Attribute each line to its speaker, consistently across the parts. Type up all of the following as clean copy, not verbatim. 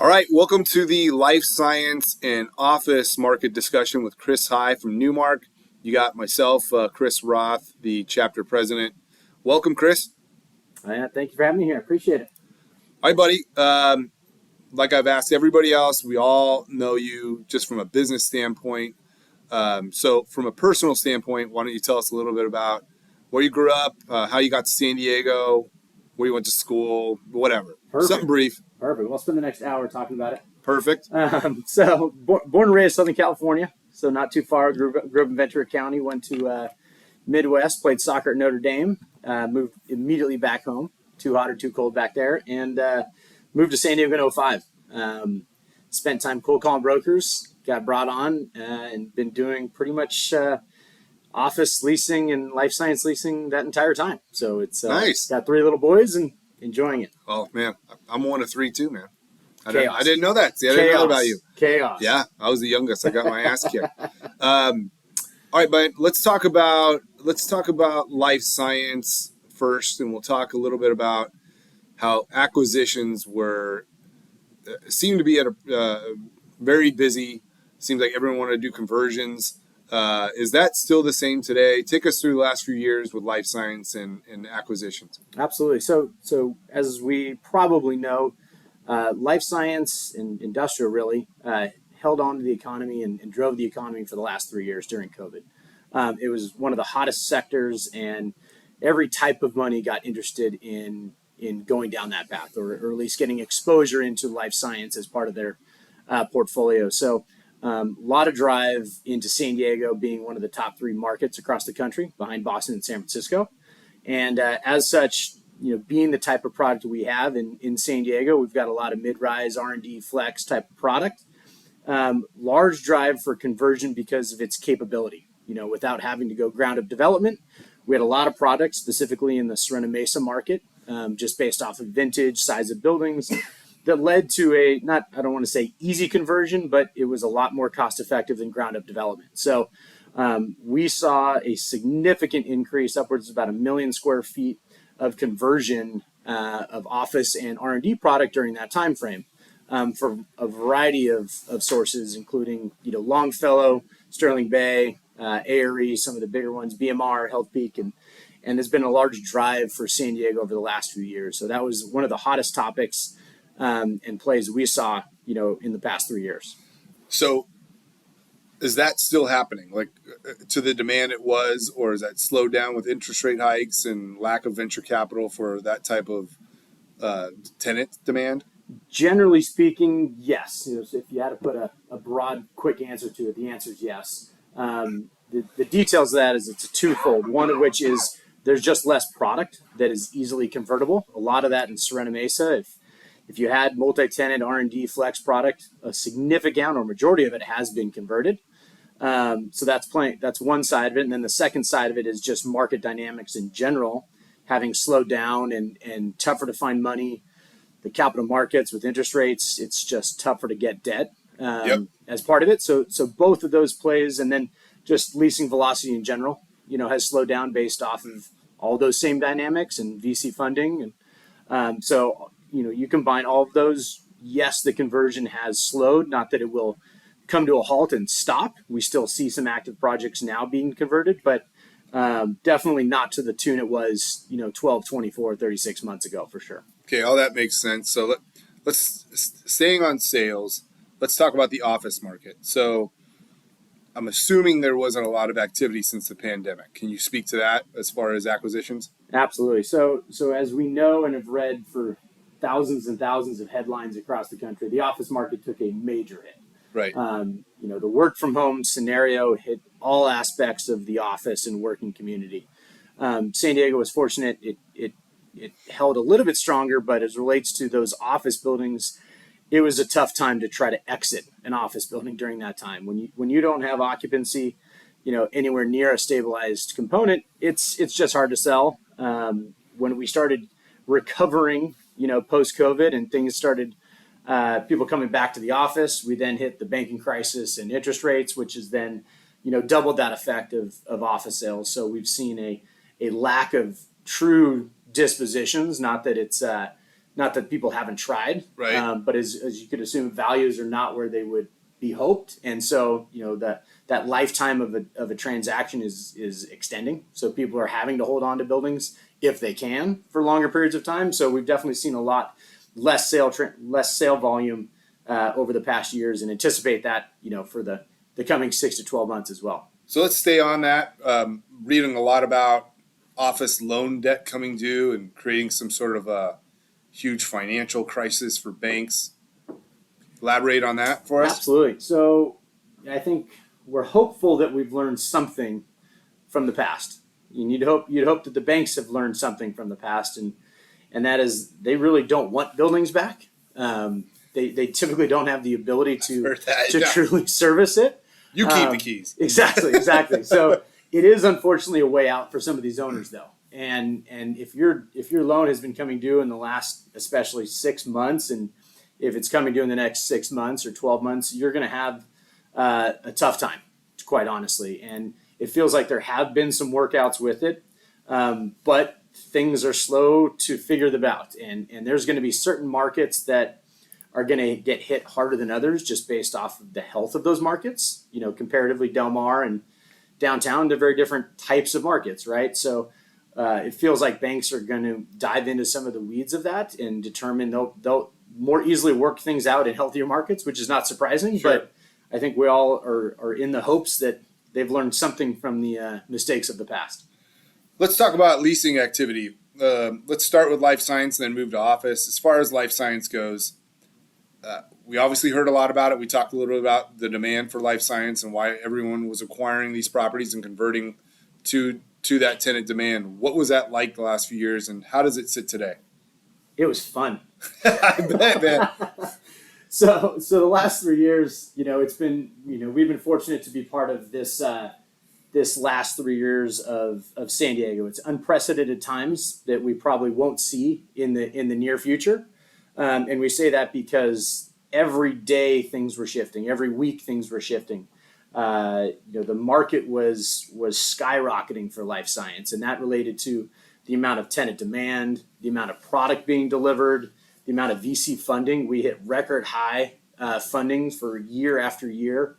Speaker 1: All right, welcome to the life science and office market discussion with Chris High from Newmark. You got myself, Chris Roth, the chapter president. Welcome, Chris.
Speaker 2: Thank you for having me here. I appreciate it.
Speaker 1: All right, buddy. Like I've asked everybody else, we all know you just from a business standpoint. So from a personal standpoint, why don't you tell us a little bit about where you grew up, how you got to San Diego, where you went to school, whatever.
Speaker 2: Perfect.
Speaker 1: Something brief.
Speaker 2: Perfect. We'll spend the next hour talking about it.
Speaker 1: Perfect.
Speaker 2: So born and raised Southern California, so not too far. Grew up in Ventura County, went to Midwest, played soccer at Notre Dame, moved immediately back home. Too hot or too cold back there, and moved to San Diego in 2005. Spent time cold calling brokers, got brought on, and been doing pretty much office leasing and life science leasing that entire time. So it's
Speaker 1: nice.
Speaker 2: Got 3 little boys and enjoying it.
Speaker 1: Oh, man. I'm one of 3 too, man. I didn't know that. See, I
Speaker 2: Chaos.
Speaker 1: didn't know about you.
Speaker 2: Chaos.
Speaker 1: Yeah, I was the youngest. I got my ass kicked. All right, but let's talk about life science first, and we'll talk a little bit about how acquisitions seem to be at a very busy. Seems like everyone wanted to do conversions. Is that still the same today? Take us through the last few years with life science and acquisitions.
Speaker 2: Absolutely. So as we probably know, life science and industrial really held on to the economy and drove the economy for the last 3 years during COVID. It was one of the hottest sectors, and every type of money got interested in going down that path, or at least getting exposure into life science as part of their portfolio. So a lot of drive into San Diego being one of the top 3 markets across the country, behind Boston and San Francisco. And as such, being the type of product we have in San Diego, we've got a lot of mid-rise R&D flex type of product. Large drive for conversion because of its capability. Without having to go ground up development, we had a lot of products specifically in the Serena Mesa market, just based off of vintage, size of buildings, that led to I don't want to say easy conversion, but it was a lot more cost effective than ground up development. So we saw a significant increase, upwards of about 1 million square feet of conversion of office and R&D product during that time frame, for a variety of sources, including Longfellow, Sterling Bay, ARE, some of the bigger ones, BMR, Health Peak, and there's been a large drive for San Diego over the last few years. So that was one of the hottest topics and plays we saw, in the past 3 years.
Speaker 1: So is that still happening, like to the demand it was, or is that slowed down with interest rate hikes and lack of venture capital for that type of tenant demand?
Speaker 2: Generally speaking, yes. If you had to put a broad, quick answer to it, the answer is yes. The details of that is it's a twofold. One of which is there's just less product that is easily convertible. A lot of that in Serena Mesa. If you had multi-tenant R&D flex product, a significant or majority of it has been converted. So that's one side of it. And then the second side of it is just market dynamics in general, having slowed down and tougher to find money. The capital markets with interest rates, it's just tougher to get debt as part of it. So both of those plays, and then just leasing velocity in general, has slowed down based off of all those same dynamics and VC funding. And so you combine all of those. Yes, the conversion has slowed. Not that it will come to a halt and stop. We still see some active projects now being converted, but definitely not to the tune it was, 12, 24, 36 months ago for sure.
Speaker 1: Okay, all that makes sense. So let's staying on sales, let's talk about the office market. So I'm assuming there wasn't a lot of activity since the pandemic. Can you speak to that as far as acquisitions?
Speaker 2: Absolutely. So as we know and have read for thousands and thousands of headlines across the country, the office market took a major hit.
Speaker 1: Right.
Speaker 2: The work from home scenario hit all aspects of the office and working community. San Diego was fortunate. It held a little bit stronger, but as relates to those office buildings, it was a tough time to try to exit an office building during that time. When you don't have occupancy, anywhere near a stabilized component, it's just hard to sell. When we started recovering, post-COVID and things started, people coming back to the office, we then hit the banking crisis and interest rates, which is then, doubled that effect of office sales. So we've seen a lack of true dispositions, not that it's Not that people haven't tried,
Speaker 1: Right.
Speaker 2: but as you could assume, values are not where they would be hoped, and so that lifetime of a transaction is extending. So people are having to hold on to buildings if they can for longer periods of time. So we've definitely seen a lot less sale volume over the past years, and anticipate that for the coming 6 to 12 months as well.
Speaker 1: So let's stay on that. Reading a lot about office loan debt coming due and creating some sort of a huge financial crisis for banks. Elaborate on that for us.
Speaker 2: Absolutely. So I think we're hopeful that we've learned something from the past. You'd hope that the banks have learned something from the past, and that is they really don't want buildings back. They typically don't have the ability to truly service it.
Speaker 1: You keep the keys.
Speaker 2: Exactly. So it is unfortunately a way out for some of these owners, though. And if your loan has been coming due in the last, especially 6 months, and if it's coming due in the next 6 months or 12 months, you're going to have a tough time, quite honestly. And it feels like there have been some workouts with it, but things are slow to figure them out. And there's going to be certain markets that are going to get hit harder than others just based off of the health of those markets. Comparatively, Del Mar and downtown, they're very different types of markets, right? So it feels like banks are going to dive into some of the weeds of that and determine they'll more easily work things out in healthier markets, which is not surprising. Sure. But I think we all are in the hopes that they've learned something from the mistakes of the past.
Speaker 1: Let's talk about leasing activity. Let's start with life science and then move to office. As far as life science goes, we obviously heard a lot about it. We talked a little bit about the demand for life science and why everyone was acquiring these properties and converting to that tenant demand. What was that like the last few years, and how does it sit today?
Speaker 2: It was fun.
Speaker 1: I bet, man.
Speaker 2: So the last 3 years, it's been, we've been fortunate to be part of this last 3 years of San Diego. It's unprecedented times that we probably won't see in the near future. And we say that because every day things were shifting. Every week things were shifting. The market was skyrocketing for life science, and that related to the amount of tenant demand, the amount of product being delivered, the amount of VC funding. We hit record high funding for year after year.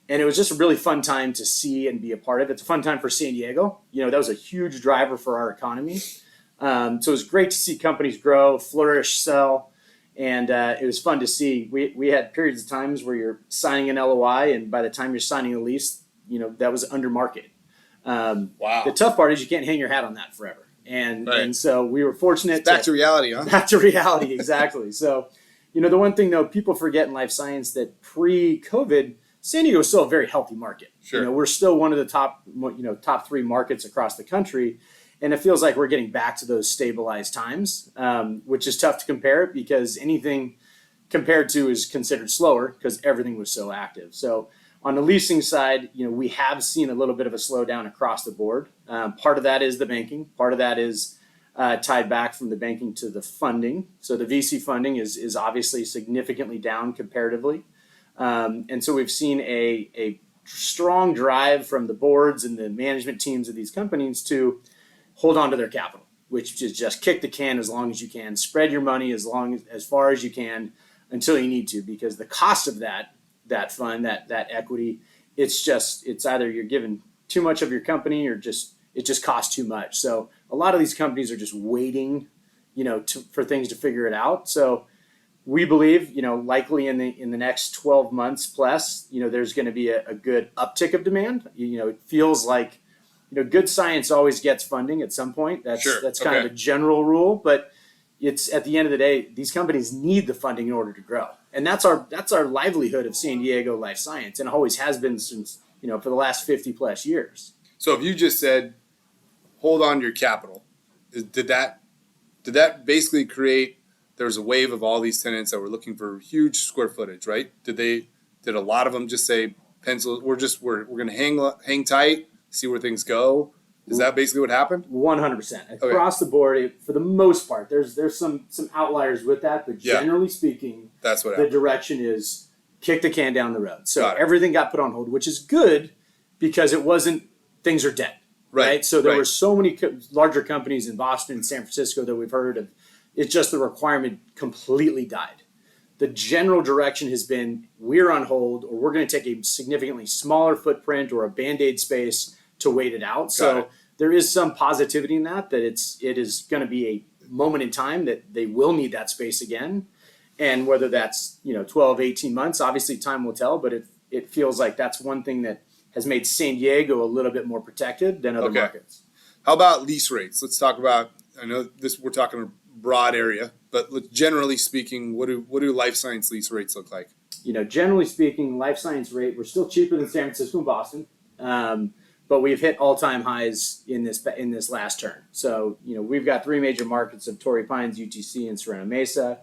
Speaker 2: And it was just a really fun time to see and be a part of. It's a fun time for San Diego. That was a huge driver for our economy. So it was great to see companies grow, flourish, sell. And it was fun to see. We had periods of times where you're signing an LOI, and by the time you're signing a lease, that was under market.
Speaker 1: Wow.
Speaker 2: The tough part is you can't hang your hat on that forever. And so we were fortunate.
Speaker 1: It's back to reality, huh?
Speaker 2: Back to reality, exactly. So, the one thing, though, people forget in life science that pre-COVID, San Diego is still a very healthy market.
Speaker 1: Sure.
Speaker 2: We're still one of the top 3 markets across the country. And it feels like we're getting back to those stabilized times, which is tough to compare because anything compared to is considered slower because everything was so active. So on the leasing side, we have seen a little bit of a slowdown across the board. Part of that is the banking. Part of that is tied back from the banking to the funding. So the VC funding is obviously significantly down comparatively. And so we've seen a strong drive from the boards and the management teams of these companies to hold on to their capital, which is just kick the can as long as you can, spread your money as far as you can until you need to, because the cost of that fund, that equity, it's either you're giving too much of your company or it just costs too much. So a lot of these companies are just waiting, for things to figure it out. So we believe, likely in the next 12 months plus, there's going to be a good uptick of demand. It feels like, good science always gets funding at some point. That's kind of a general rule, but it's at the end of the day, these companies need the funding in order to grow. And that's our livelihood of San Diego life science, and always has been since, for the last 50 plus years.
Speaker 1: So if you just said, hold on to your capital, did that basically create, there was a wave of all these tenants that were looking for huge square footage, right? Did a lot of them just say, pencil, we're going to hang tight, see where things go? Is that basically what happened?
Speaker 2: 100%. Across the board, for the most part, there's some outliers with that, but generally speaking,
Speaker 1: that's what
Speaker 2: the direction is kick the can down the road. So everything got put on hold, which is good because things are dead, right? So there were so many larger companies in Boston and San Francisco that we've heard of It's just the requirement completely died. The general direction has been we're on hold, or we're going to take a significantly smaller footprint or a Band-Aid space to wait it out. So there is some positivity in that it is going to be a moment in time that they will need that space again. And whether that's 12, 18 months, obviously time will tell, but it feels like that's one thing that has made San Diego a little bit more protected than other markets.
Speaker 1: How about lease rates? Let's talk about, I know we're talking a broad area, but generally speaking, what do life science lease rates look like?
Speaker 2: Generally speaking, life science rate, we're still cheaper than San Francisco and Boston, but we've hit all-time highs in this last turn. So, we've got three major markets of Torrey Pines, UTC, and Sereno Mesa.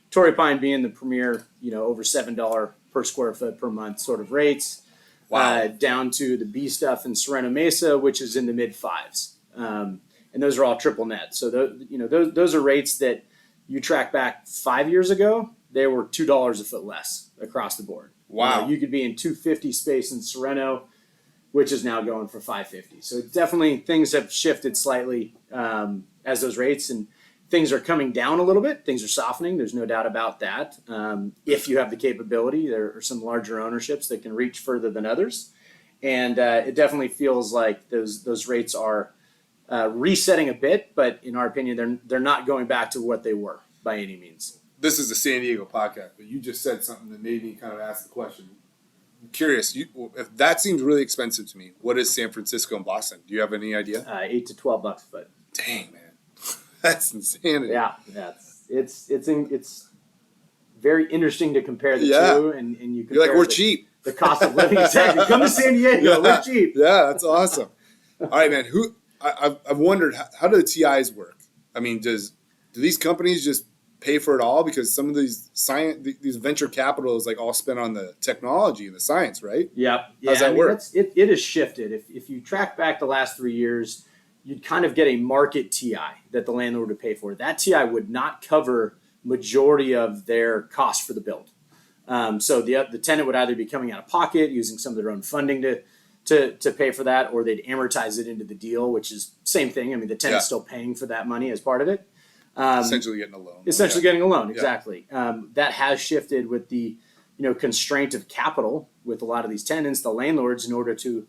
Speaker 2: Torrey Pine being the premier, over $7 per square foot per month sort of rates. Wow. Down to the B stuff in Sereno Mesa, which is in the mid fives. And those are all triple net. So those are rates that you track back 5 years ago, they were $2 a foot less across the board.
Speaker 1: Wow.
Speaker 2: You could be in 250 space in Sereno, which is now going for 550. So definitely things have shifted slightly as those rates, and things are coming down a little bit. Things are softening. There's no doubt about that. If you have the capability, there are some larger ownerships that can reach further than others. And it definitely feels like those rates are resetting a bit, but in our opinion, they're not going back to what they were by any means.
Speaker 1: This is a San Diego podcast, but you just said something that made me kind of ask the question. I'm curious, if that seems really expensive to me, what is San Francisco and Boston? Do you have any idea?
Speaker 2: $8 to $12 a foot.
Speaker 1: Dang, man. That's insanity.
Speaker 2: Yeah, it's very interesting to compare the two, and you compare.
Speaker 1: You're like, we're cheap.
Speaker 2: The cost of living, exactly. Come to San Diego, we're cheap.
Speaker 1: Yeah, that's awesome. All right, man. I've wondered, how do the TIs work? I mean, do these companies just pay for it all? Because some of these venture capital is like all spent on the technology and the science, right?
Speaker 2: Yep.
Speaker 1: How does that work?
Speaker 2: It has shifted. If you track back the last 3 years, you'd kind of get a market TI that the landlord would pay for. That TI would not cover majority of their cost for the build. So the tenant would either be coming out of pocket, using some of their own funding to pay for that, or they'd amortize it into the deal, which is same thing. I mean, the tenant's still paying for that money as part of it.
Speaker 1: Essentially getting a loan.
Speaker 2: Getting a loan, exactly. That has shifted with the constraint of capital with a lot of these tenants. The landlords, in order to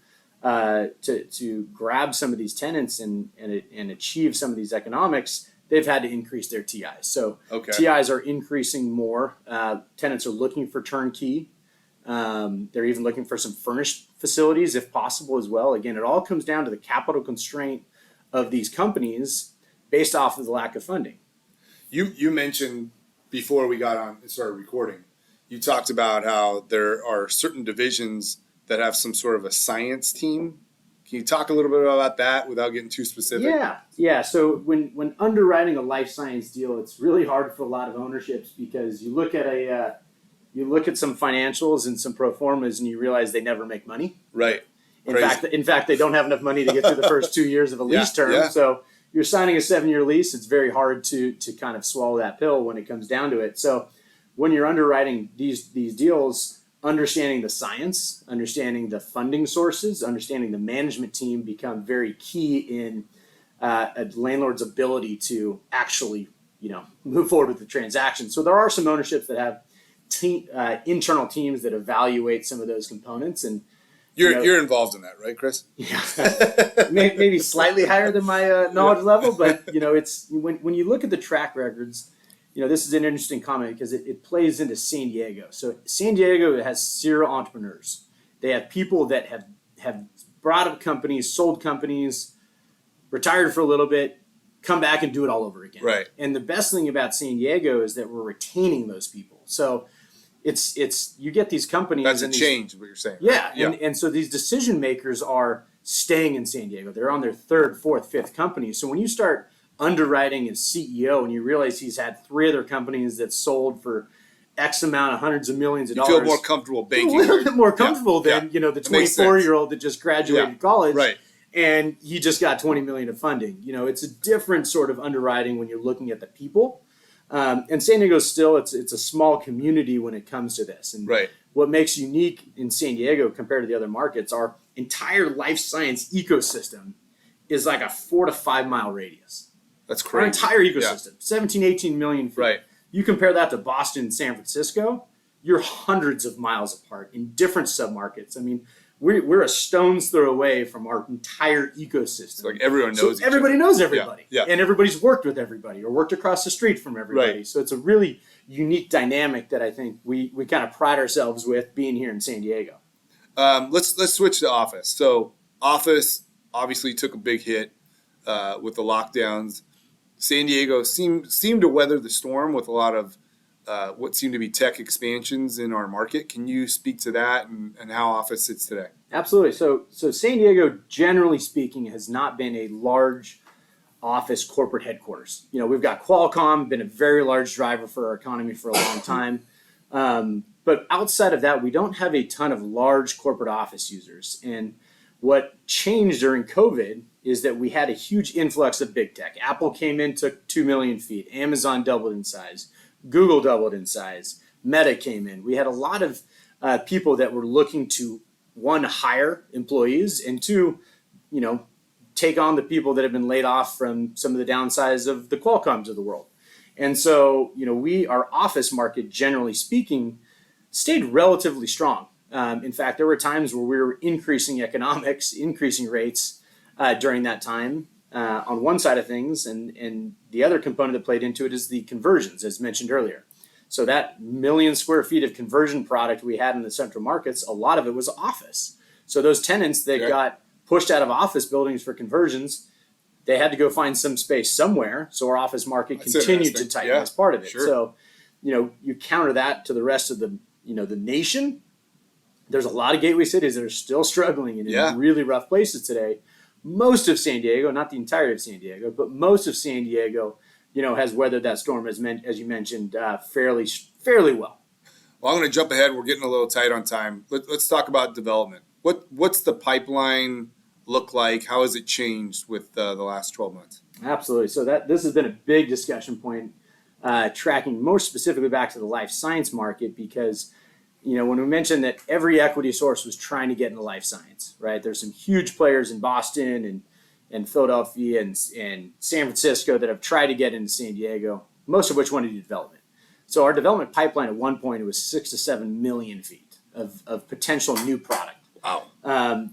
Speaker 2: grab some of these tenants and achieve some of these economics, they've had to increase their TIs. So TIs are increasing more. Tenants are looking for turnkey. They're even looking for some furnished facilities if possible as well. Again, it all comes down to the capital constraint of these companies based off of the lack of funding.
Speaker 1: You mentioned before we got on and started recording, you talked about how there are certain divisions that have some sort of a science team. Can you talk a little bit about that without getting too specific?
Speaker 2: Yeah. So when underwriting a life science deal, it's really hard for a lot of ownerships because you look at some financials and some pro formas and you realize they never make money.
Speaker 1: Right.
Speaker 2: In fact, they don't have enough money to get through the first 2 years of a lease term.
Speaker 1: Yeah.
Speaker 2: So you're signing a 7-year lease. It's very hard to kind of swallow that pill when it comes down to it. So when you're underwriting these deals, understanding the science, understanding the funding sources, understanding the management team become very key in a landlord's ability to actually, move forward with the transaction. So there are some ownerships that have internal teams that evaluate some of those components, and
Speaker 1: you're involved in that, right, Chris?
Speaker 2: Yeah, maybe slightly higher than my knowledge level, but it's when you look at the track records. This is an interesting comment because it plays into San Diego. So San Diego has serial entrepreneurs. They have people that have brought up companies, sold companies, retired for a little bit, come back and do it all over again.
Speaker 1: Right.
Speaker 2: And the best thing about San Diego is that we're retaining those people. So it's you get these companies.
Speaker 1: That's a change, what you're saying.
Speaker 2: Yeah. And so these decision makers are staying in San Diego. They're on their third, fourth, fifth company. So when you start underwriting as CEO and you realize he's had 3 other companies that sold for X amount of hundreds of millions of dollars.
Speaker 1: You feel more comfortable banking.
Speaker 2: A little bit more comfortable than, the 24-year-old that just graduated college.
Speaker 1: Right.
Speaker 2: And he just got $20 million of funding. It's a different sort of underwriting when you're looking at the people. And San Diego still, it's a small community when it comes to this. And what makes unique in San Diego compared to the other markets, our entire life science ecosystem is like a 4 to 5 mile radius.
Speaker 1: That's
Speaker 2: Our
Speaker 1: crazy.
Speaker 2: entire ecosystem, 17, 18 million feet.
Speaker 1: Right.
Speaker 2: You compare that to Boston and San Francisco, you're hundreds of miles apart in different submarkets. I mean, we're a stone's throw away from our entire ecosystem.
Speaker 1: It's like everyone knows each
Speaker 2: everybody
Speaker 1: other.
Speaker 2: knows everybody.
Speaker 1: Yeah.
Speaker 2: And everybody's worked with everybody or worked across the street from everybody.
Speaker 1: Right.
Speaker 2: So it's a really unique dynamic that I think we kind of pride ourselves with being here in San Diego.
Speaker 1: Let's switch to office. So office obviously took a big hit with the lockdowns. San Diego seemed to weather the storm with a lot of what seemed to be tech expansions in our market. Can you speak to that and how office sits today?
Speaker 2: Absolutely. So San Diego, generally speaking, has not been a large office corporate headquarters. We've got Qualcomm, been a very large driver for our economy for a long time. But outside of that, we don't have a ton of large corporate office users. And what changed during COVID is that we had a huge influx of big tech. Apple came in, took 2 million feet. Amazon doubled in size. Google doubled in size. Meta came in. We had a lot of people that were looking to, one, hire employees, and two, take on the people that have been laid off from some of the downsides of the Qualcomms of the world. And so, our office market, generally speaking, stayed relatively strong. In fact, there were times where we were increasing economics, increasing rates during that time on one side of things. And the other component that played into it is the conversions, as mentioned earlier. So that million square feet of conversion product we had in the central markets, a lot of it was office. So those tenants that got pushed out of office buildings for conversions, they had to go find some space somewhere. So our office market continued to tighten as part of it.
Speaker 1: Sure.
Speaker 2: So, you counter that to the rest of the nation. There's a lot of gateway cities that are still struggling and in really rough places today. Most of San Diego, not the entirety of San Diego, but most of San Diego, has weathered that storm, as you mentioned, fairly well.
Speaker 1: Well, I'm going to jump ahead. We're getting a little tight on time. Let's talk about development. What's the pipeline look like? How has it changed with the last 12 months?
Speaker 2: Absolutely. So this has been a big discussion point, tracking more specifically back to the life science market, because when we mentioned that every equity source was trying to get into life science, right? There's some huge players in Boston and Philadelphia and San Francisco that have tried to get into San Diego, most of which want to do development. So our development pipeline at one point, it was 6 to 7 million feet of potential new product.
Speaker 1: Wow.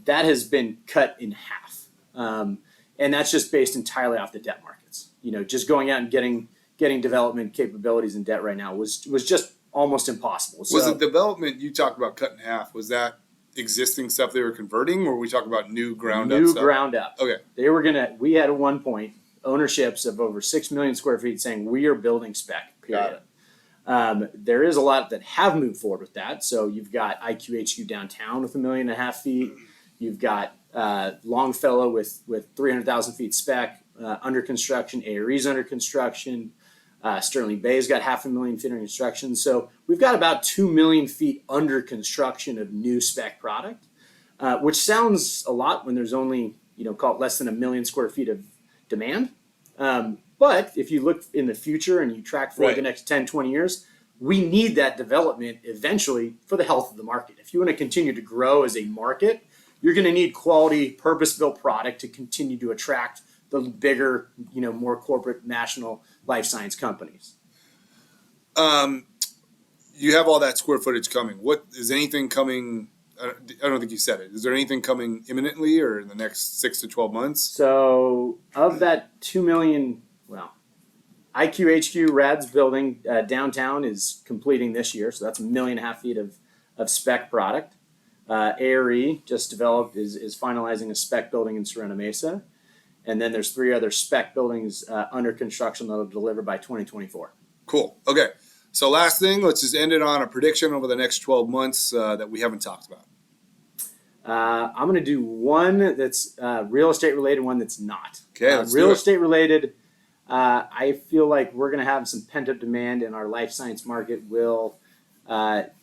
Speaker 2: That has been cut in half. And that's just based entirely off the debt markets. Just going out and getting development capabilities and debt right now was just almost impossible.
Speaker 1: Was the development you talked about cut in half? Was that existing stuff they were converting, or were we talking about new ground up?
Speaker 2: New ground up.
Speaker 1: Okay.
Speaker 2: We had at one point ownerships of over 6 million square feet saying we are building spec, period. There is a lot that have moved forward with that. So you've got IQHQ downtown with 1.5 million feet. You've got Longfellow with 300,000 feet spec under construction. ARE's under construction. Sterling Bay's got 500,000 feet under construction. So we've got about 2 million feet under construction of new spec product, which sounds a lot when there's only, call it less than 1 million square feet of demand. But if you look in the future and you track for the next 10, 20 years, we need that development eventually for the health of the market. If you want to continue to grow as a market, you're going to need quality, purpose-built product to continue to attract the bigger, more corporate national life science companies.
Speaker 1: You have all that square footage coming. What is anything coming? I don't think you said it. Is there anything coming imminently or in the next 6 to 12 months?
Speaker 2: So of that 2 million, IQHQ Rad's building downtown is completing this year. So that's 1.5 million feet of spec product. ARE just developed, is finalizing a spec building in Serena Mesa. And then there's 3 other spec buildings under construction that will deliver by 2024.
Speaker 1: Cool. Okay. So last thing, let's just end it on a prediction over the next 12 months that we haven't talked about.
Speaker 2: I'm going to do one that's real estate related, one that's not.
Speaker 1: Okay.
Speaker 2: Real estate related, I feel like we're going to have some pent-up demand and our life science market will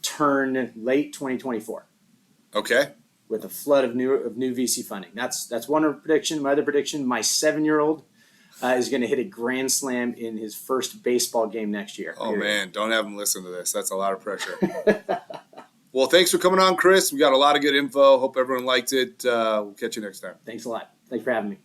Speaker 2: turn late 2024.
Speaker 1: Okay.
Speaker 2: With a flood of new VC funding. That's one prediction. My other prediction, my 7-year-old is going to hit a grand slam in his first baseball game next year.
Speaker 1: Oh, man, don't have him listen to this. That's a lot of pressure. Well, thanks for coming on, Chris. We got a lot of good info. Hope everyone liked it. We'll catch you next time.
Speaker 2: Thanks a lot. Thanks for having me.